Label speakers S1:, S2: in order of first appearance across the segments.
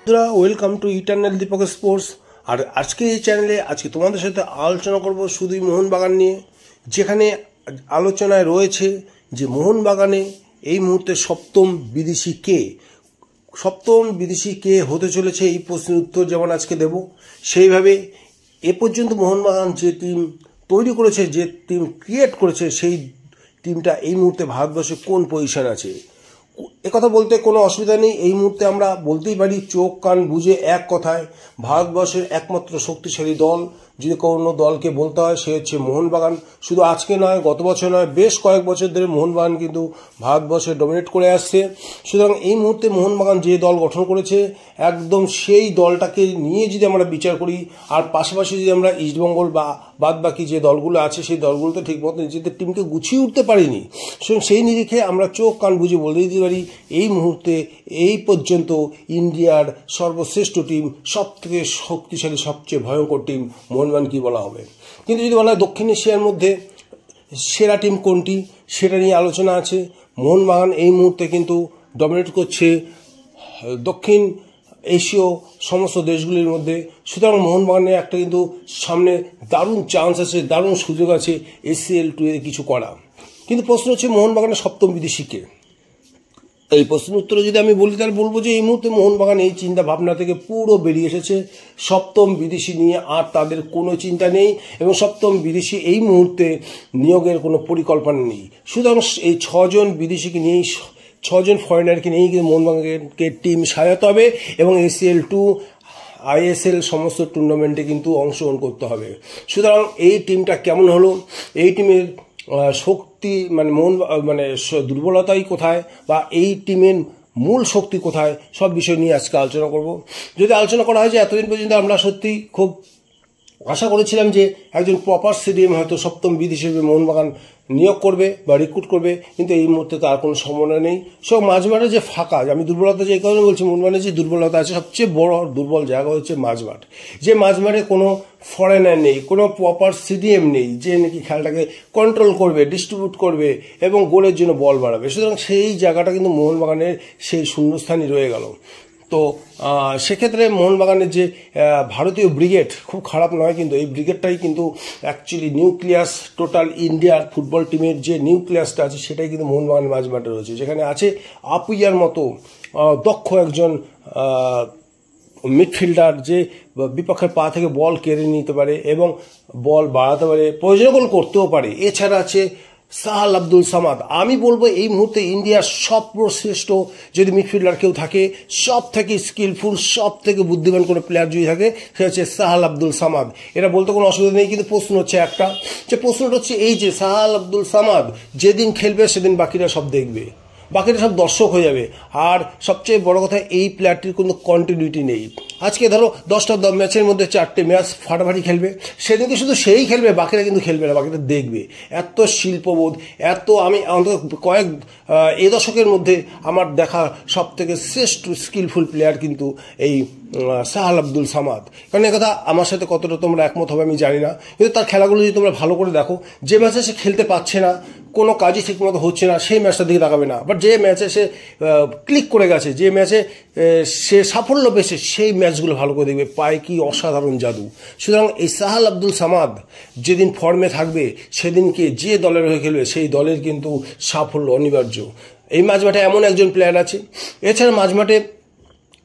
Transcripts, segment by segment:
S1: বন্ধুরা, welcome to eternal Deepak sports. আর আজকে এই চ্যানেলে তোমাদের সাথে আলোচনা করব শুধুই মোহনবাগান নিয়ে, যেখানে আলোচনায় রয়েছে যে মোহনবাগানে এই মুহূর্তে সপ্তম বিদেশি কে হতে চলেছে। এই প্রশ্নের উত্তর যেমন আজকে দেব, সেইভাবে এ পর্যন্ত মোহনবাগান যে টিম তৈরি করেছে, যে টিম ক্রিয়েট করেছে, সেই টিমটা এই মুহূর্তে ভারতবর্ষে কোন পজিশন আছে, একথা বলতে কোনো অসুবিধা নেই। এই মুহূর্তে আমরা বলতেই পারি চোখ কান বুঝে এক কথায় ভারতবর্ষের একমাত্র শক্তিশালী দল যদি কোনো দলকে বলতে হয় সে হচ্ছে মোহনবাগান। শুধু আজকে নয়, গত বছর নয়, বেশ কয়েক বছর ধরে মোহনবাগান কিন্তু ভারতবর্ষে ডমিনেট করে আসছে। সুতরাং এই মুহূর্তে মোহনবাগান যে দল গঠন করেছে, একদম সেই দলটাকে নিয়ে যদি আমরা বিচার করি, আর পাশাপাশি যদি আমরা ইস্টবেঙ্গল বা বাদ বাকি যে দলগুলো আছে সেই দলগুলো তো ঠিকমতো নিজেদের টিমকে গুছিয়ে উঠতে পারেনি। সেই নিরিখে আমরা চোখ কান বুঝে বলে দিতে পারি এই মুহূর্তে এই পর্যন্ত ইন্ডিয়ার সর্বশ্রেষ্ঠ টিম, সবথেকে শক্তিশালী, সবচেয়ে ভয়ঙ্কর টিম মোহনবাগান কি বলা হবে। কিন্তু যদি বলা হয় দক্ষিণ এশিয়ার মধ্যে সেরা টিম কোনটি, সেটা নিয়ে আলোচনা আছে। মোহনবাগান এই মুহূর্তে কিন্তু ডমিনেট করছে দক্ষিণ এশীয় সমস্ত দেশগুলির মধ্যে। সুতরাং মোহনবাগানের একটা কিন্তু সামনে দারুণ চান্স আছে, দারুণ সুযোগ আছে ACL 2 এ কিছু করা। কিন্তু প্রশ্ন হচ্ছে মোহনবাগানের সপ্তম বিদেশিকে। এই প্রশ্নের উত্তরে যদি আমি বলি তাহলে বলবো যে এই মুহূর্তে মোহনবাগান এই চিন্তা ভাবনা থেকে পুরো বেরিয়ে এসেছে। সপ্তম বিদেশি নিয়ে আর তাদের কোনো চিন্তা নেই, এবং সপ্তম বিদেশি এই মুহূর্তে নিয়োগের কোনো পরিকল্পনা নেই। সুতরাং এই 6 জন বিদেশিকে নিয়েই, 6 জন ফরেনারকে নিয়েই কিন্তু মোহনবাগানকে টিম সাজাতে হবে, এবং ACL 2 ISL সমস্ত টুর্নামেন্টে কিন্তু অংশগ্রহণ করতে হবে। সুতরাং এই টিমটা কেমন হলো, এই টিমের শক্তি মানে দুর্বলতাই কোথায়, বা এই টিমের মূল শক্তি কোথায়, সব বিষয় নিয়ে আজকে আলোচনা করব। যদি আলোচনা করা হয় যে এতদিন পর্যন্ত আমরা সত্যি খুব আশা করেছিলাম যে একজন প্রপার স্টেডিয়াম হয়তো সপ্তম বিদেশি হিসেবে মোহনবাগান নিয়োগ করবে বা রিক্রুট করবে, কিন্তু এই মুহূর্তে তার কোনো সম্ভাবনা নেই। সব মাঝমাঠে যে ফাঁকা, আমি দুর্বলতা যে কারণে বলছি, মোহনবাগানের যে দুর্বলতা আছে, সবচেয়ে বড় দুর্বল জায়গা হচ্ছে মাঝমাঠ। যে মাঝমাঠে কোনো ফরেনার নেই, কোনো প্রপার স্টেডিয়াম নেই যে নাকি খেলাটাকে কন্ট্রোল করবে, ডিস্ট্রিবিউট করবে এবং গোলের জন্য বল বাড়াবে। সুতরাং সেই জায়গাটা কিন্তু মোহনবাগানের সেই শূন্যস্থানই রয়ে গেল। তো সেক্ষেত্রে মোহনবাগানের যে ভারতীয় ব্রিগেড খুব খারাপ নয়, কিন্তু এই ব্রিগেডটাই কিন্তু অ্যাকচুয়ালি নিউক্লিয়াস, টোটাল ইন্ডিয়ার ফুটবল টিমের যে নিউক্লিয়াসটা আছে সেটাই কিন্তু মোহনবাগানের মাঝমাঠে রয়েছে, যেখানে আছে আপুইয়ার মতো দক্ষ একজন মিডফিল্ডার, যে বিপক্ষের পা থেকে বল কেড়ে নিতে পারে এবং বল বাড়াতে পারে, প্রয়োজনীয় গোল করতেও পারে। এছাড়া আছে সাহাল আব্দুল সামাদ। আমি বলবো এই মুহূর্তে ইন্ডিয়ার সর্বশ্রেষ্ঠ যদি মিডফিল্ডার কেউ থাকে, সব থেকে স্কিলফুল, সব থেকে বুদ্ধিমান কোনো প্লেয়ার যদি থাকে, সে হচ্ছে সাহাল আব্দুল সামাদ। এটা বলতে কোনো অসুবিধা নেই, কিন্তু প্রশ্ন হচ্ছে একটা, যে প্রশ্নটা হচ্ছে এই যে সাহাল আব্দুল সামাদ যেদিন খেলবে সেদিন বাকিরা সব দেখবে, বাকিটা সব দর্শক হয়ে যাবে। আর সবচেয়ে বড় কথা, এই প্লেয়ারটির কোনো কন্টিনিউটি নেই। আজকে ধরো 10টা ম্যাচের মধ্যে 4টে ম্যাচ ফাটাফাটি খেলবে, সেদিনকে শুধু সেই খেলবে, বাকিরা কিন্তু খেলবে না, বাকিটা দেখবে। এত শিল্পবোধ, এত, আমি অন্তত এই দশকের মধ্যে আমার দেখা সব থেকে শ্রেষ্ঠ স্কিলফুল প্লেয়ার কিন্তু এই সাহাল আব্দুল সামাদ। কারণ একথা আমার সাথে কতটা তোমরা একমত হবে আমি জানি না, কিন্তু তার খেলাগুলো যদি তোমরা ভালো করে দেখো, যে ম্যাচে সে খেলতে পারছে না, কোনো কাজই ঠিকমতো হচ্ছে না, সেই ম্যাচটার দিকে তাকাবে না। বাট যে ম্যাচে সে ক্লিক করে গেছে, যে ম্যাচে সে সাফল্য পেয়েছে, সেই ম্যাচগুলো ভালো করে দেখবে, পায় কি অসাধারণ জাদু। সুতরাং এই সাহাল আব্দুল সামাদ যেদিন ফর্মে থাকবে, সেদিনকে যে দলের হয়ে খেলবে সেই দলের কিন্তু সাফল্য অনিবার্য। এই মাঝমাঠে এমন একজন প্লেয়ার আছে। এছাড়া মাঝমাঠে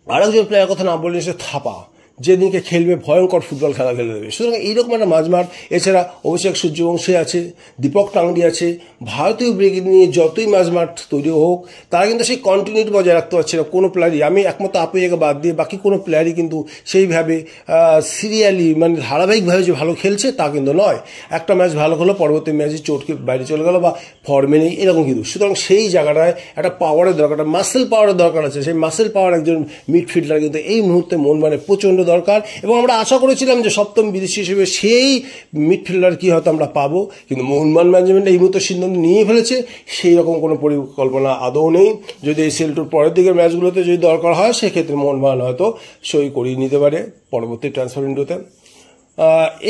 S1: আরেকজন প্লেয়ার কথা না বললে সে থাপা, যেদিনকে খেলবে ভয়ঙ্কর ফুটবল খেলা খেলে দেবে। সুতরাং এইরকম একটা মাঝমাঠ। এছাড়া অভিষেক সূর্যবংশী আছে, দীপক টাংরি আছে। ভারতীয় ব্রিগেড নিয়ে যতই মাঝমাঠ তৈরি হোক, তারা কিন্তু সেই কন্টিনিউটি বজায় রাখতে পারছে না কোনো প্লেয়ারই। আমি একমাত্র আপুইয়াকে বাদ দিয়ে বাকি কোনো প্লেয়ারই কিন্তু সেইভাবে সিরিয়ালি, ধারাবাহিকভাবে যে ভালো খেলছে তা কিন্তু নয়। একটা ম্যাচ ভালো হলো, পরবর্তী ম্যাচে চোটকে বাইরে চলে গেল বা ফর্মে নেই, এরকম কিন্তু। সুতরাং সেই জায়গাটায় একটা পাওয়ারের দরকার, একটা মাসেল পাওয়ারের দরকার আছে। সেই মাসেল পাওয়ার একজন মিডফিল্ডার কিন্তু এই মুহূর্তে মোহনবাগানের প্রচণ্ড দরকার, এবং আমরা আশা করেছিলাম যে সপ্তম বিদেশি হিসেবে সেই মিডফিল্ডার কি হয়তো আমরা পাবো, কিন্তু মোহনবাগান ম্যানেজমেন্ট এই মুহূর্তে সিদ্ধান্ত নিয়ে ফেলেছে সেই রকম কোনো পরিকল্পনা আদৌ নেই। যদি ACL 2 পরের দিকের ম্যাচগুলোতে যদি দরকার হয়, সেক্ষেত্রে মোহনবাগান হয়তো সই করিয়ে নিতে পারে পরবর্তী ট্রান্সফার উইন্ডোতে।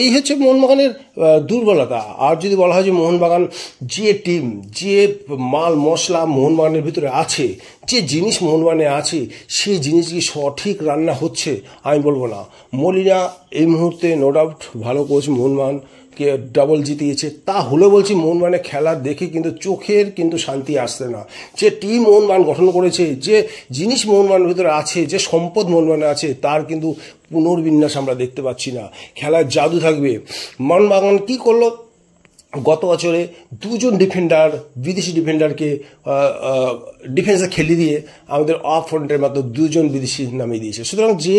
S1: এই হচ্ছে মোহনবাগানের দুর্বলতা। আর যদি বলা হয় যে মোহনবাগান যে টিম, যে মাল মশলা মোহনবাগানের ভিতরে আছে, যে জিনিস মোহনবাগানে আছে, সেই জিনিস কি সঠিক রান্না হচ্ছে আমি বলবো না। মলিনা এই মুহূর্তে নো ডাউট ভালো কোচ, মোহনবাগানকে ডাবল জিতিয়েছে। তা হলে বলছি মোহনবাগানের খেলা দেখে কিন্তু চোখের কিন্তু শান্তি আসছে না। যে টিম মোহনবাগান গঠন করেছে, যে জিনিস মোহনবাগানের ভিতরে আছে, যে সম্পদ মোহনবাগানে আছে, তার কিন্তু পুনর্বিন্যাস আমরা দেখতে পাচ্ছি না। খেলার জাদু থাকবে। মোহনবাগান কি করলো, গত বছরে দুজন ডিফেন্ডার, বিদেশি ডিফেন্ডারকে ডিফেন্সে খেলিয়ে দিয়ে আমাদের অফ ফ্রন্টের মাত্র দুজন বিদেশি নামিয়ে দিয়েছে। সুতরাং যে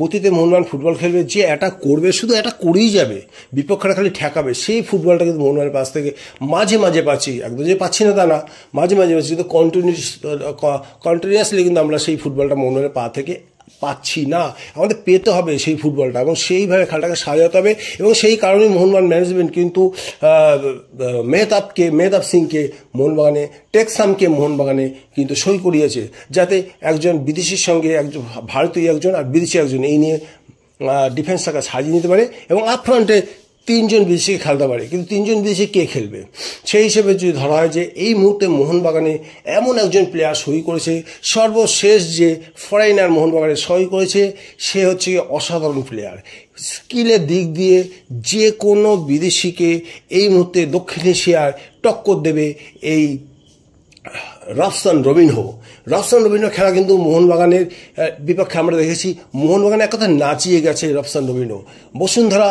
S1: গতিতে মোহনবাগান ফুটবল খেলবে, যে অ্যাটাক করবে, শুধু অ্যাটাক করেই যাবে, বিপক্ষরা খালি ঠেকাবে, সেই ফুটবলটা কিন্তু মোহনবাগানের পাশ থেকে মাঝে মাঝে পাচ্ছি। একদম যে পাচ্ছি না তা না, মাঝে মাঝে পাচ্ছি, কিন্তু কন্টিনিউয়াসলি কিন্তু আমরা সেই ফুটবলটা মোহনবাগানের পা থেকে পাচ্ছি না। আমাদের পেতে হবে সেই ফুটবলটা, এবং সেইভাবে খেলাটাকে সাজাতে হবে। এবং সেই কারণেই মোহনবাগান ম্যানেজমেন্ট কিন্তু মেহতাব সিংকে মোহনবাগানে, টেকসামকে মোহনবাগানে কিন্তু সই করিয়েছে, যাতে একজন বিদেশির সঙ্গে একজন ভারতীয় একজন আর বিদেশি একজন এই নিয়ে ডিফেন্সটাকে সাজিয়ে নিতে পারে, এবং আপ ফ্রন্টে তিনজন বিদেশিকে খেলতে পারে। কিন্তু তিনজন বিদেশি কে খেলবে? সেই হিসেবে যদি ধরা হয় যে এই মুহূর্তে মোহনবাগানে এমন একজন প্লেয়ার সই করেছে, সর্বশেষ যে ফরেনার মোহনবাগানে সই করেছে, সে হচ্ছে অসাধারণ প্লেয়ার। স্কিলের দিক দিয়ে যে কোনো বিদেশিকে এই মুহূর্তে দক্ষিণ এশিয়ার টক্কর দেবে এই রফসান রবিনহো খেলা কিন্তু মোহনবাগানের বিপক্ষে আমরা দেখেছি। মোহনবাগানে এক কথা নাচিয়ে গেছে রফসান রবিনহো। বসুন্ধরা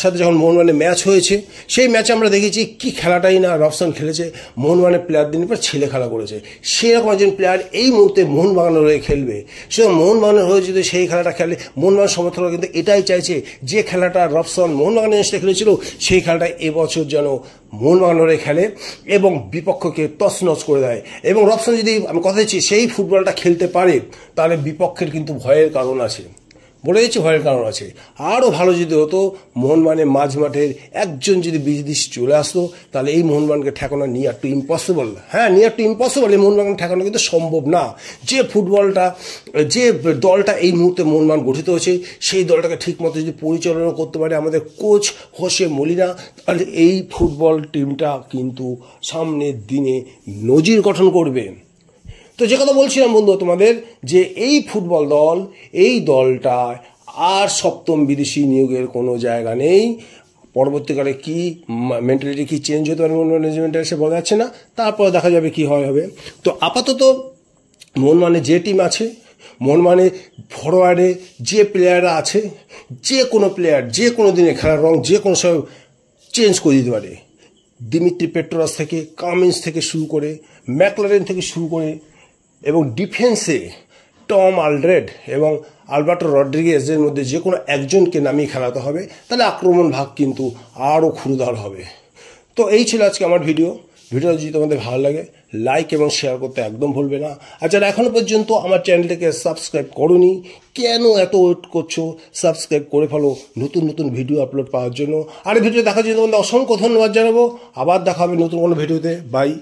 S1: সাথে যখন মোহনবাগানের ম্যাচ হয়েছে, সেই ম্যাচে আমরা দেখেছি কি খেলাটাই না রফসান খেলেছে, মোহনবাগানের প্লেয়ারদের নিয়ে ছেলে খেলা করেছে। সেরকম একজন প্লেয়ার এই মুহূর্তে মোহনবাগানের হয়ে খেলবে। সে মোহনবাগানের হয়ে যদি সেই খেলাটা খেলে, মোহনবাগান সমর্থকরা কিন্তু এটাই চাইছে যে খেলাটা রফসান মোহনবাগানের এসে খেলেছিল, সেই খেলাটা এবছর যেন মোহনবাগানের হয়ে খেলে এবং বিপক্ষকে তছনছ করে দেয়। এবং রফসান যদি, আমি কথা দিচ্ছি, সেই ফুটবলটা খেলতে পারে, তাহলে বিপক্ষের কিন্তু ভয়ের কারণ আছে, বলে দিচ্ছি ভয়ের কারণ আছে। আরও ভালো যদি হতো, মোহনবাগানের মাঝ মাঠের একজন যদি বিদেশি চলে আসতো, তাহলে এই মোহনবাগানকে ঠেকানো নিয়ার টু ইম্পসিবল। হ্যাঁ, নিয়ার টু ইম্পসিবল। এই মোহনবাগান ঠেকানো কিন্তু সম্ভব না। যে ফুটবলটা, যে দলটা এই মুহূর্তে মোহনবাগান গঠিত হয়েছে, সেই দলটাকে ঠিকমতো যদি পরিচালনা করতে পারে আমাদের কোচ হোসে মলিনা, তাহলে এই ফুটবল টিমটা কিন্তু সামনের দিনে নজির গঠন করবে। তো যে কথা বলছিলাম বন্ধু তোমাদের, যে এই ফুটবল দল, এই দলটা আর সপ্তম বিদেশি নিয়োগের কোনো জায়গা নেই। পরবর্তীকালে কি মেন্টালিটি কি চেঞ্জ হতে পারে ম্যানেজমেন্টের, সে বলা যাচ্ছে না। তারপর দেখা যাবে কি হবে। তো আপাতত মোহনবাগানে যে টিম আছে, মোহনবাগানে ফরওয়ার্ডে যে প্লেয়াররা আছে, যে কোনো প্লেয়ার যে কোনো দিনে খেলার রং যে কোনো সময় চেঞ্জ করে দিতে পারে। দিমিত্রি পেট্রোরাস থেকে, কামিন্স থেকে শুরু করে, ম্যাকলারেন থেকে শুরু করে, এবং ডিফেন্সে টম আলড্রেড এবং আলবার্টো রড্রিগেজের মধ্যে যে কোনো একজনকে নামিয়ে খেলাতে হবে, তাহলে আক্রমণ ভাগ কিন্তু আরও ক্ষুরুদার হবে। তো এই ছিল আজকে আমার ভিডিওটা যদি তোমাদের ভালো লাগে, লাইক এবং শেয়ার করতে একদম ভুলবে না। আর যারা এখনও পর্যন্ত আমার চ্যানেলটাকে সাবস্ক্রাইব করোনি, কেন এত ওয়েট করছো? সাবস্ক্রাইব করে ফেলো নতুন নতুন ভিডিও আপলোড পাওয়ার জন্য। আর ভিডিও দেখার জন্য তোমাদের অসংখ্য ধন্যবাদ জানাবো। আবার দেখা হবে নতুন কোনো ভিডিওতে। বাই।